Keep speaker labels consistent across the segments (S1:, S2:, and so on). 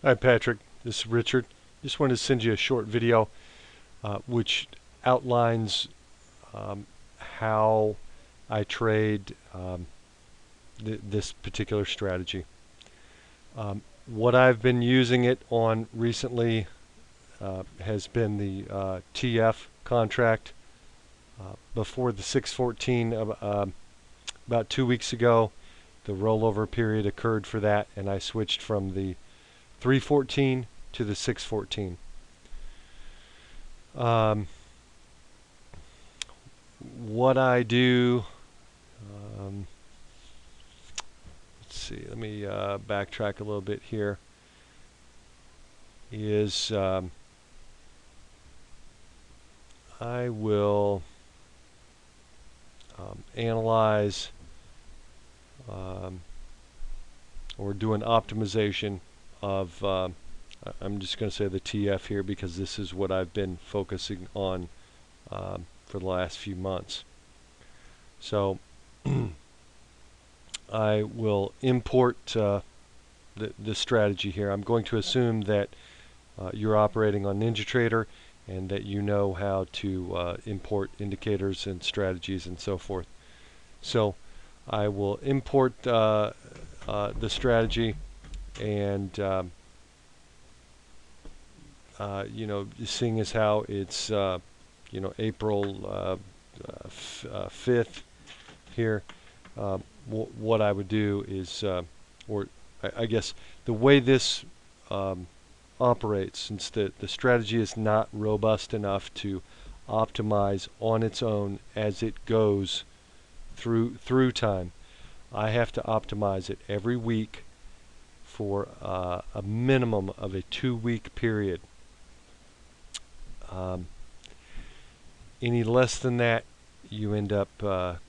S1: Hi Patrick, this is Richard. Just wanted to send you a short video which outlines how I trade this particular strategy. What I've been using it on recently has been the TF contract. Before the 614, about 2 weeks ago, the rollover period occurred for that, and I switched from the 314 to the 614. What I do, let's see, let me backtrack a little bit here, is I will analyze or do an optimization of I'm just going to say the TF here because this is what I've been focusing on for the last few months. So I will import the strategy here. I'm going to assume that you're operating on NinjaTrader and that you know how to import indicators and strategies and so forth. So I will import the strategy, and you know, seeing as how it's you know, April 5th here, what I would do is, or I guess the way this operates, since the strategy is not robust enough to optimize on its own as it goes through time, I have to optimize it every week for a minimum of a 2-week period. Any less than that, you end up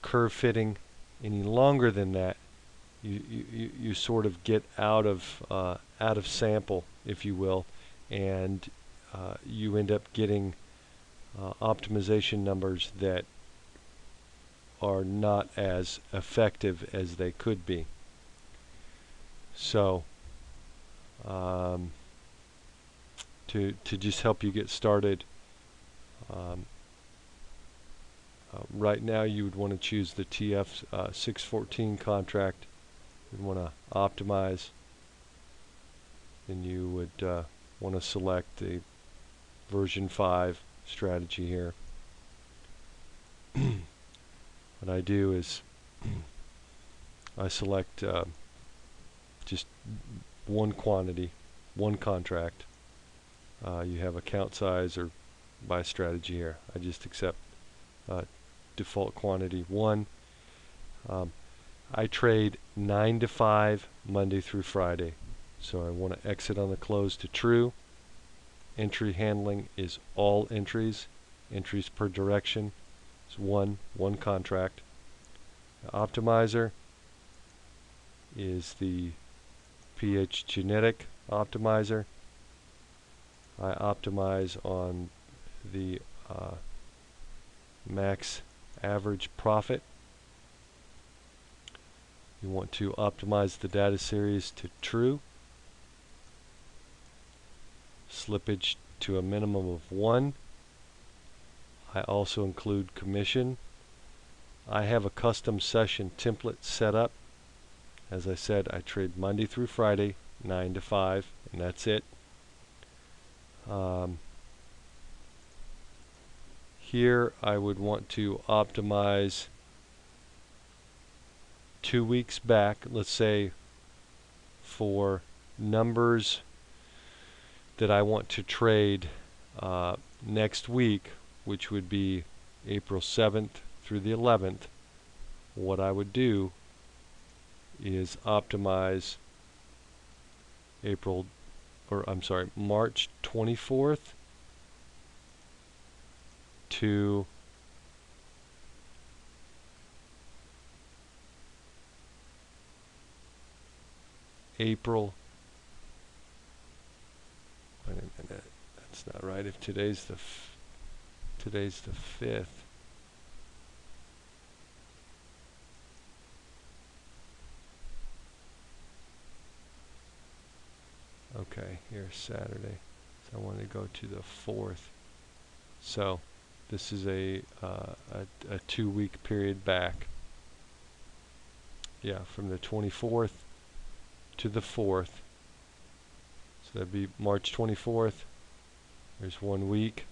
S1: curve fitting. Any longer than that, you sort of get out of sample, if you will, and you end up getting optimization numbers that are not as effective as they could be. So to just help you get started, right now you would want to choose the TF 614 contract. You'd want to optimize, and you would want to select the version 5 strategy here. What I do is I select just one quantity, one contract. You have account size or by strategy here. I just accept default quantity 1. I trade 9 to 5 Monday through Friday, so I want to exit on the close to true. Entry handling is all entries. Entries per direction is one contract. The optimizer is the pH genetic optimizer. I optimize on the max average profit. You want to optimize the data series to true. Slippage to a minimum of 1. I also include commission. I have a custom session template set up. As I said, I trade Monday through Friday, 9 to 5, and that's it. Here I would want to optimize 2 weeks back, let's say for numbers that I want to trade next week, which would be April 7th through the 11th. What I would do is optimize March 24th to April. Wait a minute, that's not right. If today's the 5th. Okay, here's Saturday. So I want to go to the 4th. So this is a 2-week period back. Yeah, from the 24th to the 4th. So that'd be March 24th. There's 1 week.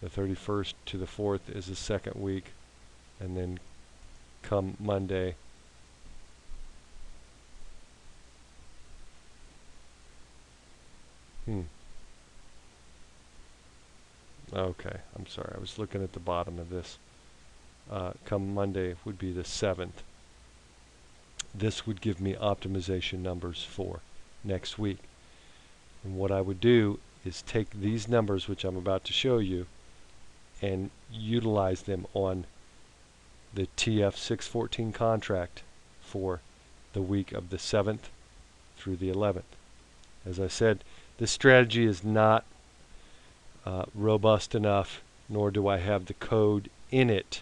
S1: The 31st to the 4th is the 2nd week. And then come Monday, okay, I'm sorry. I was looking at the bottom of this. Come Monday would be the 7th. This would give me optimization numbers for next week. And what I would do is take these numbers, which I'm about to show you, and utilize them on the TF614 contract for the week of the 7th through the 11th. As I said, this strategy is not robust enough, nor do I have the code in it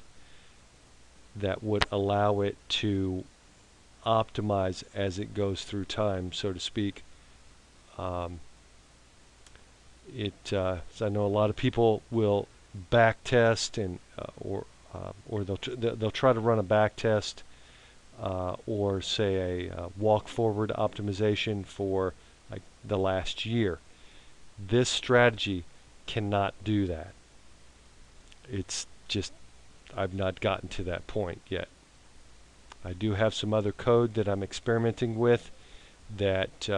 S1: that would allow it to optimize as it goes through time, so to speak. So I know a lot of people will back test and or they'll try to run a back test or say a walk forward optimization for like the last year. This strategy cannot do that. It's just I've not gotten to that point yet. I do have some other code that I'm experimenting with that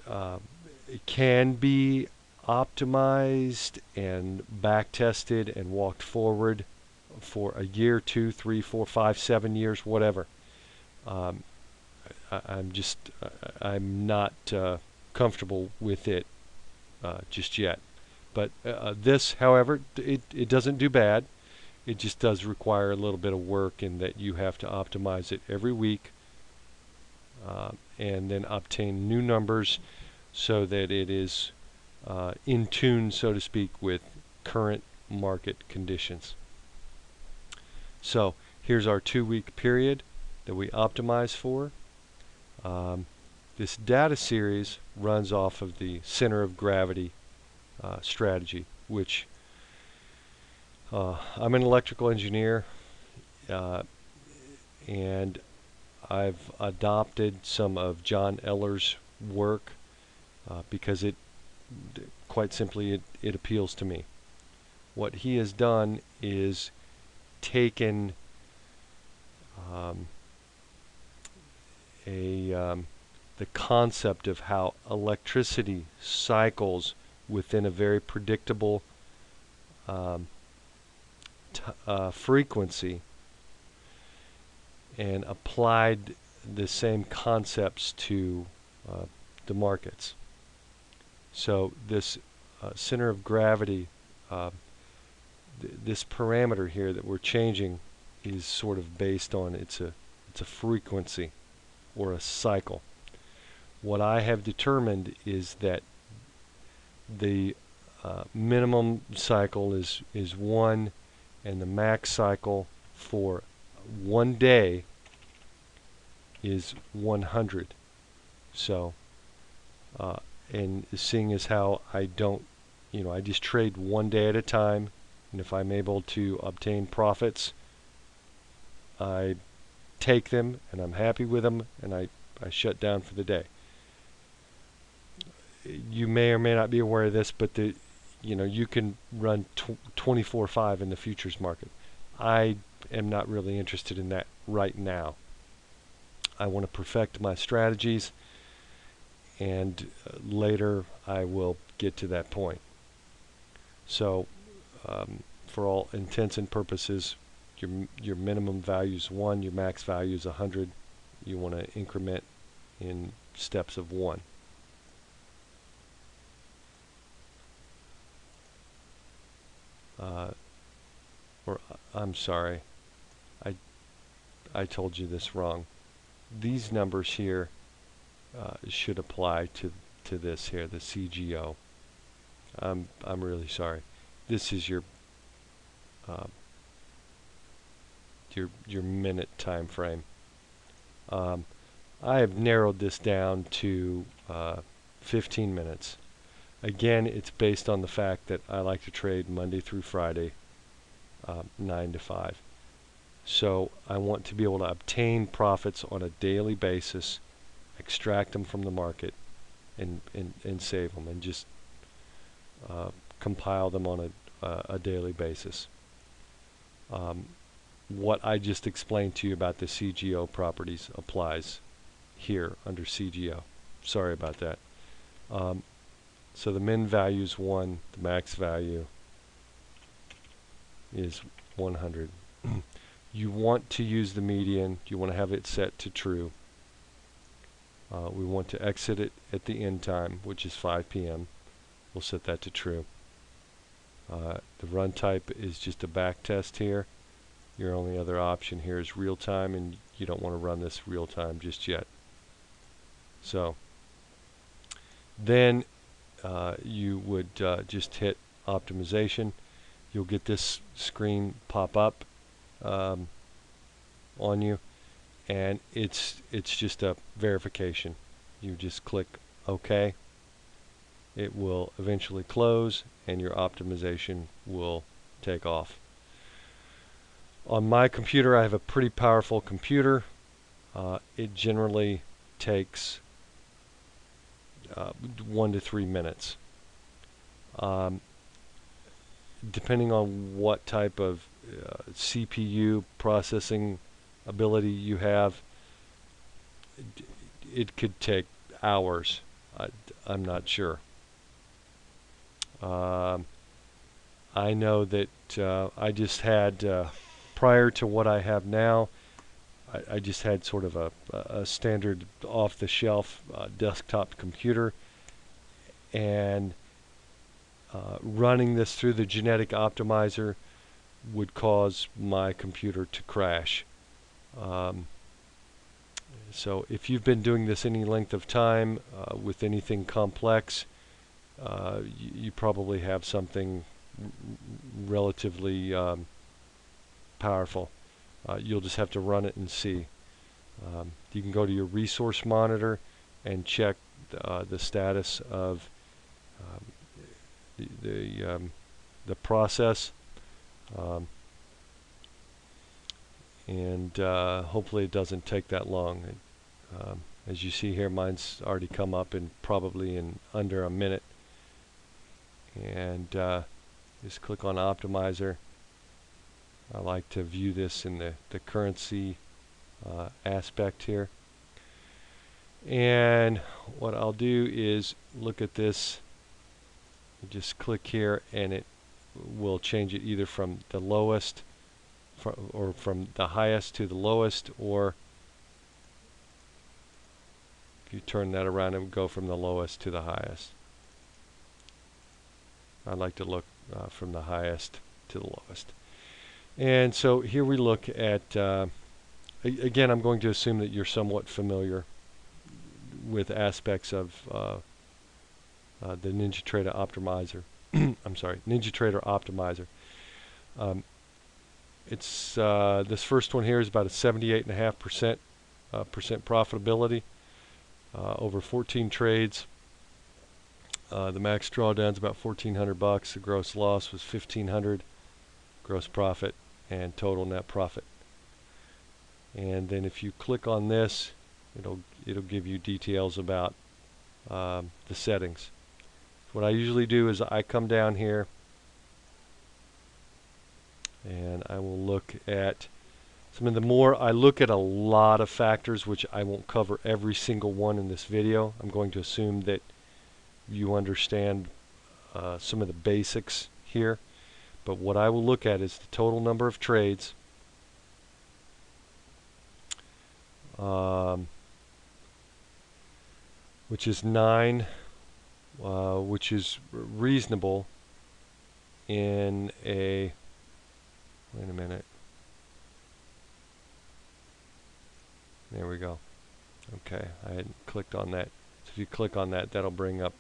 S1: it can be optimized and back tested and walked forward for a year, 2, 3, 4, 5, 7 years, whatever. I'm not comfortable with it just yet. But this, however, it doesn't do bad. It just does require a little bit of work in that you have to optimize it every week and then obtain new numbers so that it is in tune, so to speak, with current market conditions. So here's our 2-week period that we optimize for. This data series runs off of the center of gravity strategy, which I'm an electrical engineer and I've adopted some of John Eller's work because quite simply it appeals to me. What he has done is taken the concept of how electricity cycles within a very predictable frequency and applied the same concepts to the markets. So this center of gravity, this parameter here that we're changing is sort of based on it's a frequency or a cycle. What I have determined is that the minimum cycle is 1 and the max cycle for 1 day is 100. So and seeing as how I don't, I just trade 1 day at a time, and if I'm able to obtain profits, I take them and I'm happy with them and I shut down for the day. You may or may not be aware of this, but you can run 24/5 in the futures market. I am not really interested in that right now. I want to perfect my strategies, and later I will get to that point. So for all intents and purposes, your minimum value is 1, your max value is 100. You want to increment in steps of 1. Or I'm sorry, I told you this wrong. These numbers here should apply to this here, the CGO. I'm really sorry. This is your minute time frame. I have narrowed this down to 15 minutes. Again, it's based on the fact that I like to trade Monday through Friday, 9 to 5. So I want to be able to obtain profits on a daily basis, extract them from the market, and save them, and just compile them on a daily basis. What I just explained to you about the CGO properties applies here under CGO. Sorry about that. So the min value is 1, the max value is 100. You want to use the median. You want to have it set to true. We want to exit it at the end time, which is 5 p.m. We'll set that to true. The run type is just a back test here. Your only other option here is real time, and you don't want to run this real time just yet. So then you would just hit optimization. You'll get this screen pop up on you, and it's just a verification. You just click OK. It will eventually close, and your optimization will take off. On my computer, I have a pretty powerful computer. It generally takes 1 to 3 minutes. Depending on what type of CPU processing ability you have, it could take hours. I'm not sure. I know that I just had, prior to what I have now, I just had sort of a standard off-the-shelf desktop computer, and running this through the genetic optimizer would cause my computer to crash. So if you've been doing this any length of time with anything complex, you probably have something relatively powerful. You'll just have to run it and see. You can go to your resource monitor and check the status of the process, and hopefully it doesn't take that long. As you see here, mine's already come up in probably in under a minute. And just click on optimizer. I like to view this in the currency aspect here. And what I'll do is look at this. Just click here, and it will change it either from the lowest or from the highest to the lowest, or if you turn that around, it would go from the lowest to the highest. I like to look from the highest to the lowest. And so here we look at, again, I'm going to assume that you're somewhat familiar with aspects of the NinjaTrader Optimizer. I'm sorry, NinjaTrader Optimizer. It's this first one here is about a 78.5% profitability over 14 trades. The max drawdown is about $1,400. The gross loss was $1,500. Gross profit and total net profit. And then if you click on this, it'll give you details about the settings. What I usually do is I come down here and I will look at some of the more. I look at a lot of factors, which I won't cover every single one in this video. I'm going to assume that you understand some of the basics here. But what I will look at is the total number of trades, which is 9, which is reasonable in a, wait a minute, there we go. Okay, I hadn't clicked on that. So if you click on that, that'll bring up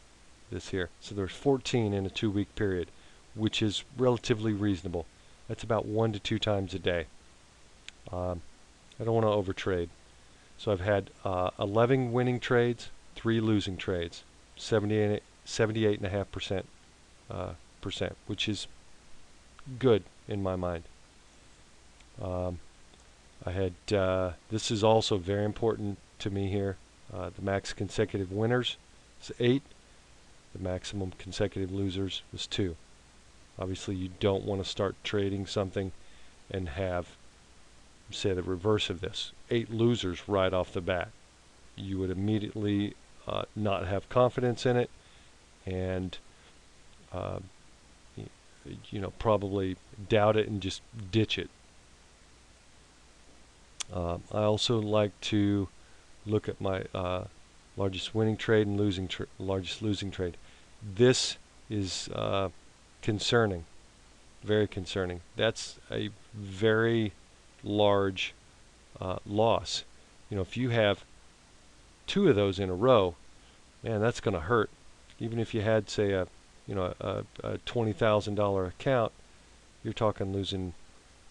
S1: this here. So there's 14 in a 2-week period, which is relatively reasonable. That's about 1 to 2 times a day. I don't want to overtrade. So I've had 11 winning trades, 3 losing trades. 78.5%, which is good in my mind. I had this is also very important to me here. The max consecutive winners is 8. The maximum consecutive losers was 2. Obviously, you don't want to start trading something and have, say, the reverse of this, 8 losers right off the bat. You would immediately not have confidence in it, and probably doubt it and just ditch it. I also like to look at my largest winning trade and largest losing trade. This is concerning, very concerning. That's a very large loss. If you have 2 of those in a row, man, that's going to hurt. Even if you had, say, a $20,000 account, you're talking losing,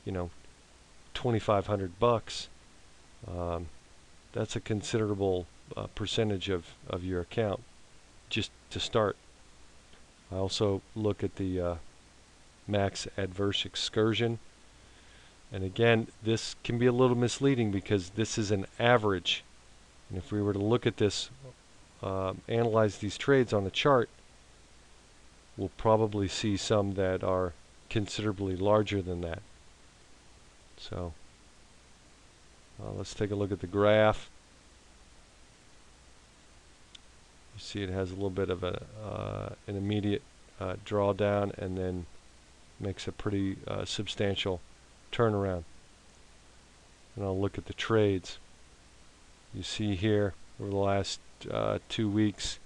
S1: $2,500. That's a considerable percentage of your account just to start. I also look at the max adverse excursion, and again, this can be a little misleading because this is an average. And if we were to look at this, analyze these trades on a chart, we'll probably see some that are considerably larger than that. So let's take a look at the graph. You see it has a little bit of an immediate drawdown and then makes a pretty substantial turnaround. And I'll look at the trades. You see here over the last 2 weeks,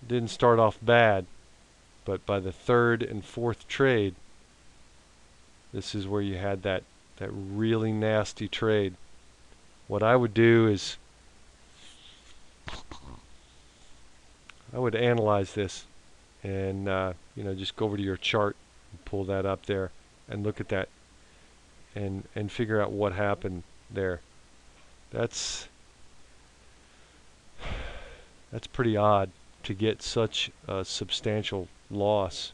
S1: didn't start off bad, but by the 3rd and 4th trade, this is where you had that really nasty trade. What I would do is I would analyze this and just go over to your chart and pull that up there and look at that and figure out what happened there. That's pretty odd to get such a substantial loss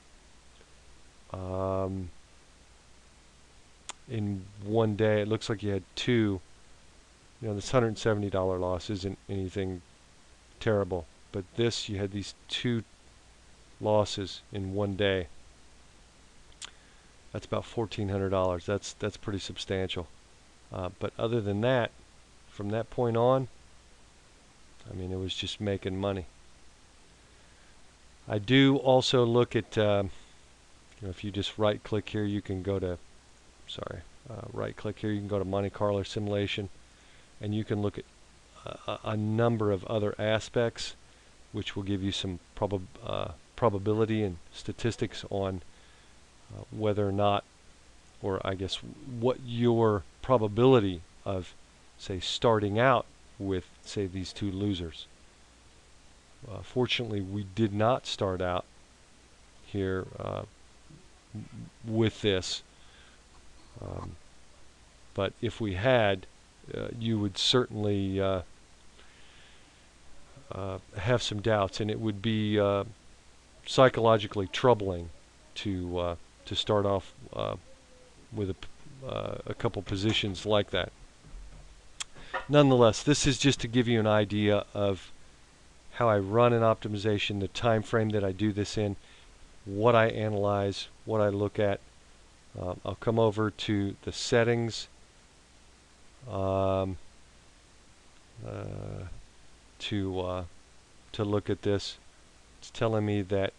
S1: in one day. It looks like you had 2. This $170 loss isn't anything terrible, but this, you had these 2 losses in one day. That's about $1,400. That's pretty substantial. But other than that, from that point on, I mean, it was just making money. I do also look at, if you just right-click here, you can go to, right-click here, you can go to Monte Carlo simulation, and you can look at a number of other aspects, which will give you some probability and statistics on whether or not, or I guess what your probability of, say, starting out with, say, these 2 losers. Fortunately, we did not start out here with this, but if we had, you would certainly have some doubts, and it would be psychologically troubling to start off with a couple positions like that. Nonetheless, this is just to give you an idea of how I run an optimization, the time frame that I do this in, what I analyze, what I look at. I'll come over to the settings to look at this. It's telling me that,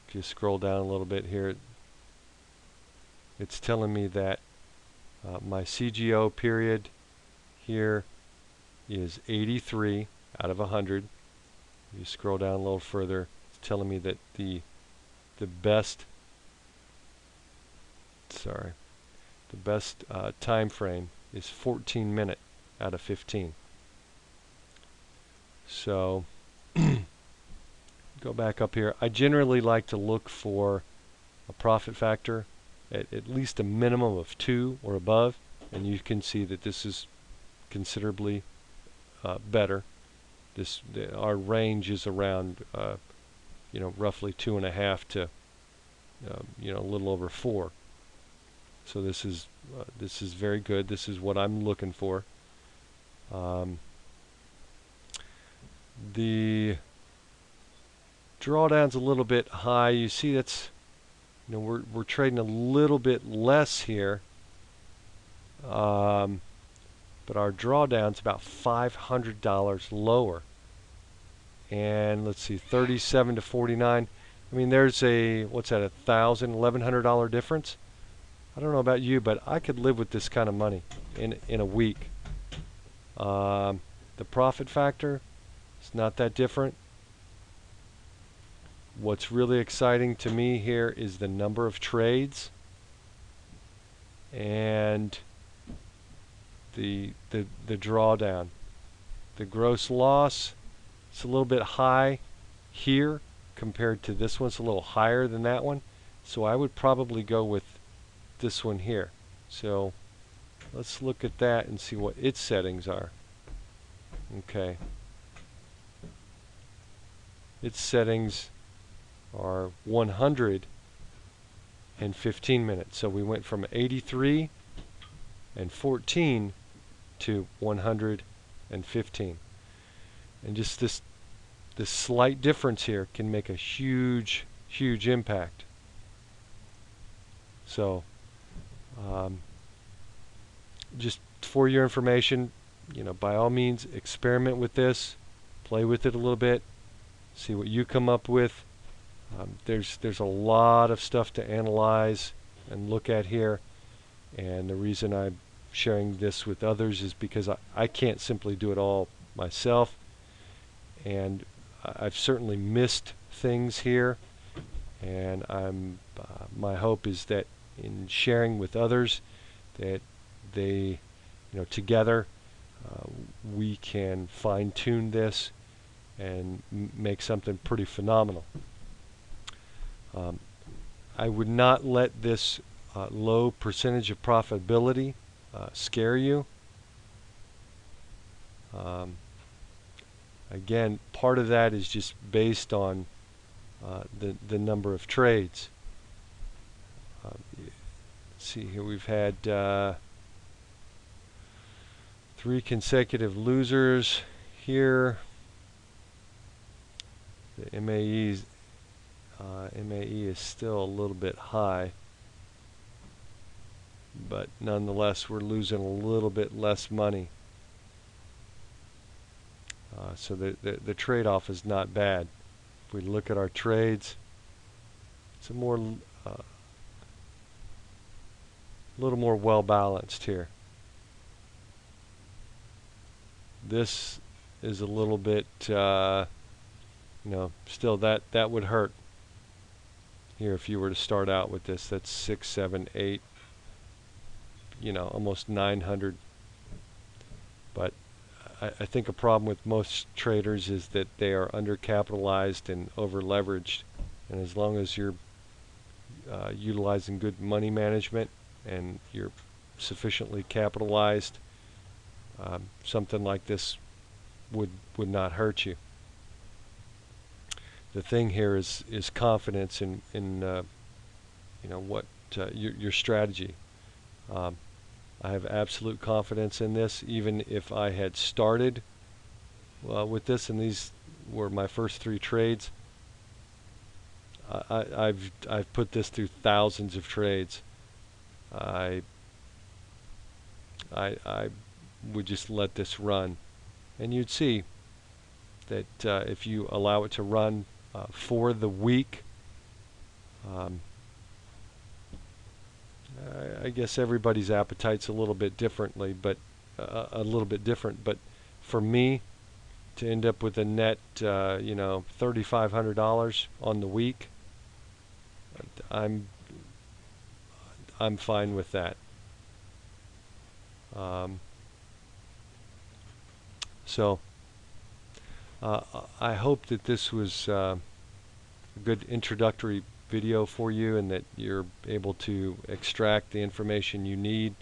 S1: if you scroll down a little bit here, it's telling me that my CGO period here is 83 out of 100. You scroll down a little further, it's telling me that the best time frame is 14 minute out of 15. So go back up here. I generally like to look for a profit factor at least a minimum of 2 or above, and you can see that this is considerably better. Our range is around roughly 2.5 to a little over 4. So this is very good. This is what I'm looking for. The drawdown's a little bit high. You see, that's we're trading a little bit less here, but our drawdown's about $500 lower. And let's see, 37 to 49. I mean, there's a what's that? $1,100 difference. I don't know about you, but I could live with this kind of money in a week. The profit factor is not that different. What's really exciting to me here is the number of trades and the drawdown. The gross loss, it's a little bit high here compared to this one. It's a little higher than that one. So I would probably go with this one here. So let's look at that and see what its settings are. Okay. Its settings are 115 minutes. So we went from 83 and 14 to 115. And just this slight difference here can make a huge impact. So just for your information, by all means experiment with this, play with it a little bit, see what you come up with. There's a lot of stuff to analyze and look at here, and the reason I'm sharing this with others is because I can't simply do it all myself, and I've certainly missed things here, and my hope is that in sharing with others that they together we can fine-tune this and make something pretty phenomenal. I would not let this low percentage of profitability scare you. Again, part of that is just based on the number of trades. Let's see here, we've had 3 consecutive losers here. The MAE is still a little bit high, but nonetheless we're losing a little bit less money. So the trade-off is not bad. If we look at our trades, it's a little more well balanced here. This is a little bit, still that would hurt. Here, if you were to start out with this, that's 6, 7, 8, almost 900. But I think a problem with most traders is that they are undercapitalized and over-leveraged. And as long as you're utilizing good money management and you're sufficiently capitalized, something like this would not hurt you. The thing here is confidence in what your strategy. I have absolute confidence in this. Even if I had started with this, and these were my first 3 trades, I've put this through thousands of trades. I would just let this run, and you'd see that if you allow it to run for the week, I guess everybody's appetite's a little bit differently, but But for me, to end up with a net, $3,500 on the week, I'm fine with that. So I hope that this was a good introductory video for you, and that you're able to extract the information you need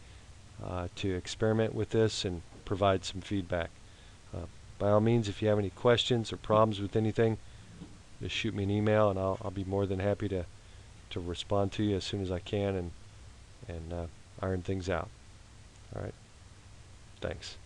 S1: to experiment with this and provide some feedback. by all means, if you have any questions or problems with anything, just shoot me an email, and I'll be more than happy to respond to you as soon as I can and iron things out. All right. Thanks.